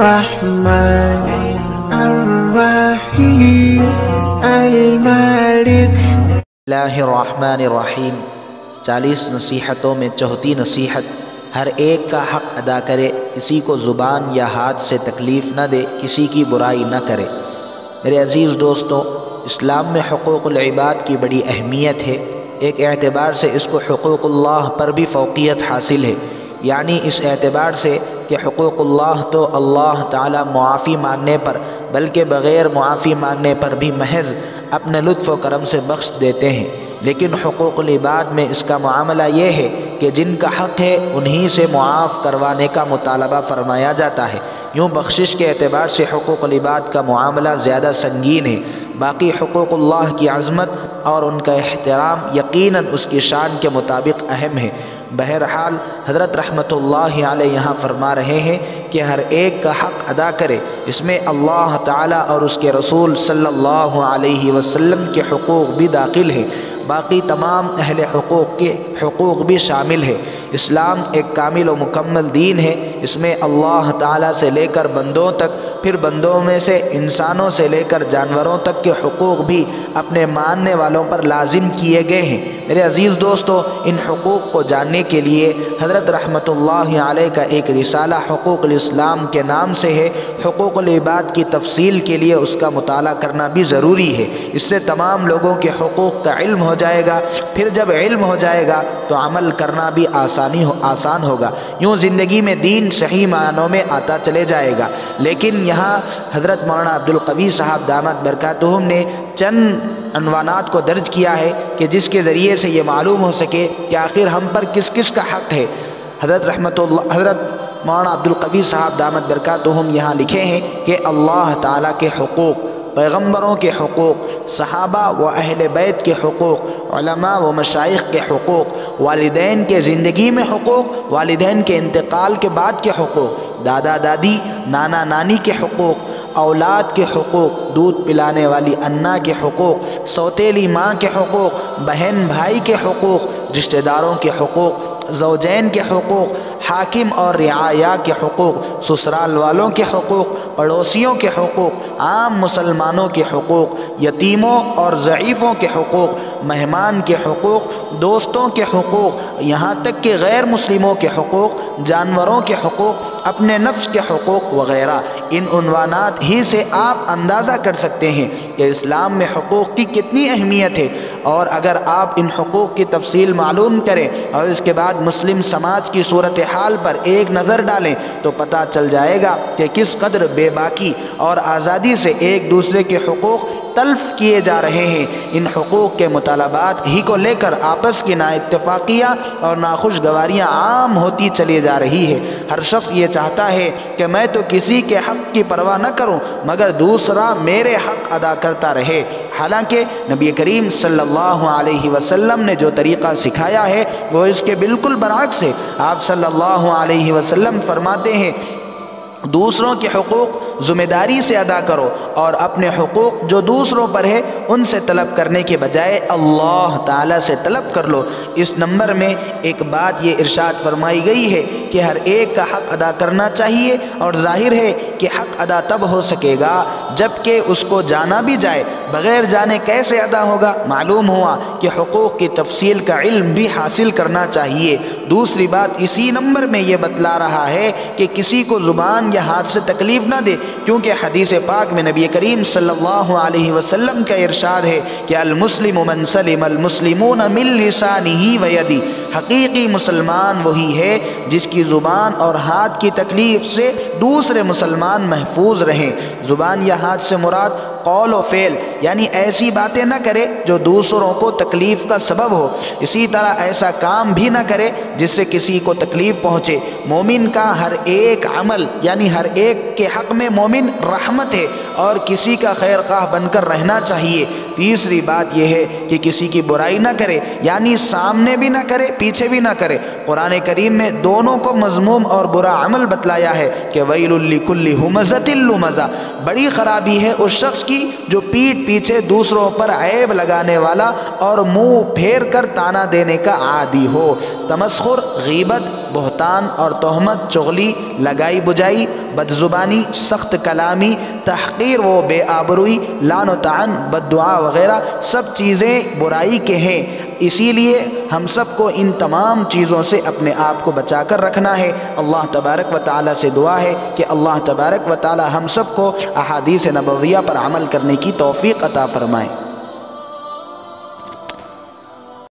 الرحمن الرحیم المالک۔ اللہ الرحمن الرحیم۔ 40 نصیحتوں میں چوتھی نصیحت، ہر ایک کا حق ادا کرے، کسی کو زبان یا ہاتھ سے تکلیف نہ دے، کسی کی برائی نہ کرے۔ میرے عزیز دوستو، اسلام میں حقوق العباد کی بڑی اہمیت ہے۔ ایک اعتبار سے اس کو حقوق اللہ پر بھی فوقیت حاصل ہے، یعنی اس اعتبار سے کہ حقوق اللہ تو اللہ تعالیٰ معافی مانگنے پر بلکہ بغیر معافی مانگنے پر بھی محض اپنے لطف و کرم سے بخش دیتے ہیں، لیکن حقوق العباد میں اس کا معاملہ یہ ہے کہ جن کا حق ہے انہی سے معاف کروانے کا مطالبہ فرمایا جاتا ہے۔ یوں بخشش کے اعتبار سے حقوق العباد کا معاملہ زیادہ سنگین ہے۔ باقی حقوق اللہ کی عظمت اور ان کا احترام یقیناً اس کی شان کے مطابق اہم ہے۔ بہرحال حضرت رحمۃ اللہ علیہ یہاں فرما رہے ہیں کہ ہر ایک کا حق ادا کرے، اس میں اللہ تعالیٰ اور اس کے رسول صلی اللہ علیہ وسلم کے حقوق بھی داخل ہیں، باقی تمام اہل حقوق کے حقوق بھی شامل ہے۔ اسلام ایک کامل و مکمل دین ہے، اس میں اللہ تعالیٰ سے لے کر بندوں تک، پھر بندوں میں سے انسانوں سے لے کر جانوروں تک کے حقوق بھی اپنے ماننے والوں پر لازم کیے گئے ہیں۔ میرے عزیز دوستو، ان حقوق کو جاننے کے لیے حضرت رحمۃ اللہ علیہ کا ایک رسالہ حقوق الاسلام کے نام سے ہے۔ حقوق العباد کی تفصیل کے لیے اس کا مطالعہ کرنا بھی ضروری ہے، اس سے تمام لوگوں کے حقوق کا علم ہو جائے گا، پھر جب علم ہو جائے گا تو عمل کرنا بھی آسان ہوگا، یوں زندگی میں دین صحیح معنوں میں آتا چلے جائے گا۔ لیکن یہاں حضرت مولانا عبدالقوی صاحب دامت برکاتہم نے چند عنوانات کو درج کیا ہے کہ جس کے ذریعے سے یہ معلوم ہو سکے کہ آخر ہم پر کس کس کا حق ہے۔ حضرت مولانا عبدالقوی صاحب دامت برکاتہم یہاں لکھے ہیں کہ اللہ تعالیٰ کے حقوق، پیغمبروں کے حقوق، صحابہ و اہل بیت کے حقوق، علماء و مشائخ کے حقوق، والدین کے زندگی میں حقوق، والدین کے انتقال کے بعد کے حقوق، دادا دادی نانا نانی کے حقوق، اولاد کے حقوق، دودھ پلانے والی انا کے حقوق، سوتیلی ماں کے حقوق، بہن بھائی کے حقوق، رشتہ داروں کے حقوق، زوجین کے حقوق، حاکم اور رعایا کے حقوق، سسرال والوں کے حقوق، پڑوسیوں کے حقوق، عام مسلمانوں کے حقوق، یتیموں اور ضعیفوں کے حقوق، مہمان کے حقوق، دوستوں کے حقوق، یہاں تک کہ غیر مسلموں کے حقوق، جانوروں کے حقوق، اپنے نفس کے حقوق وغیرہ۔ ان عنوانات ہی سے آپ اندازہ کر سکتے ہیں کہ اسلام میں حقوق کی کتنی اہمیت ہے، اور اگر آپ ان حقوق کی تفصیل معلوم کریں اور اس کے بعد مسلم سماج کی صورتحال پر ایک نظر ڈالیں تو پتہ چل جائے گا کہ کس قدر بے باکی اور آزادی سے ایک دوسرے کے حقوق تلف کیے جا رہے ہیں۔ ان حقوق کے مطالبات ہی کو لے کر آپس کی نااتفاقیاں اور ناخوشگواریاں عام ہوتی چلی جا رہی ہے۔ ہر شخص یہ چاہتا ہے کہ میں تو کسی کے حق کی پرواہ نہ کروں مگر دوسرا میرے حق ادا کرتا رہے، حالانکہ نبی کریم صلی اللہ علیہ وسلم نے جو طریقہ سکھایا ہے وہ اس کے بالکل برعکس ہے۔ آپ صلی اللہ علیہ وسلم فرماتے ہیں دوسروں کے حقوق ذمہ داری سے ادا کرو اور اپنے حقوق جو دوسروں پر ہے ان سے طلب کرنے کے بجائے اللہ تعالیٰ سے طلب کر لو۔ اس نمبر میں ایک بات یہ ارشاد فرمائی گئی ہے کہ ہر ایک کا حق ادا کرنا چاہیے، اور ظاہر ہے کہ حق ادا تب ہو سکے گا جب کہ اس کو جانا بھی جائے، بغیر جانے کیسے ادا ہوگا؟ معلوم ہوا کہ حقوق کی تفصیل کا علم بھی حاصل کرنا چاہیے۔ دوسری بات اسی نمبر میں یہ بتلا رہا ہے کہ کسی کو زبان یا ہاتھ سے تکلیف نہ دے، کیونکہ حدیث پاک میں نبی کریم صلی اللہ علیہ وسلم کا ارشاد ہے کہ المسلم من سلم المسلمون من لسانہ و یدہ، حقیقی مسلمان وہی ہے جس کی زبان اور ہاتھ کی تکلیف سے دوسرے مسلمان محفوظ رہیں۔ زبان یا ہاتھ سے مراد قول و فعل، یعنی ایسی باتیں نہ کرے جو دوسروں کو تکلیف کا سبب ہو، اسی طرح ایسا کام بھی نہ کرے جس سے کسی کو تکلیف پہنچے۔ مومن کا ہر ایک عمل یعنی ہر ایک کے حق میں مومن رحمت ہے اور کسی کا خیر خواہ بن کر رہنا چاہیے۔ تیسری بات یہ ہے کہ کسی کی برائی نہ کرے، یعنی سامنے بھی نہ کرے پیچھے بھی نہ کرے۔ قرآن کریم میں دونوں کو مذموم اور برا عمل بتلایا ہے کہ ویل لکل ہمزۃ لمزہ، بڑی خرابی ہے اس شخص کی جو پیٹھ پیچھے دوسروں پر عیب لگانے والا اور منہ پھیر کر تانا دینے کا عادی ہو۔ تمسخر، غیبت، بہتان اور تہمت، چغلی، لگائی بجائی، بدزبانی، سخت کلامی، تحقیر و بے آبروئی، لعن و طعن، بد دعا وغیرہ سب چیزیں برائی کے ہیں۔ اسی لیے ہم سب کو ان تمام چیزوں سے اپنے آپ کو بچا کر رکھنا ہے۔ اللہ تبارک و تعالیٰ سے دعا ہے کہ اللہ تبارک و تعالیٰ ہم سب کو احادیث نبویہ پر عمل کرنے کی توفیق عطا فرمائے۔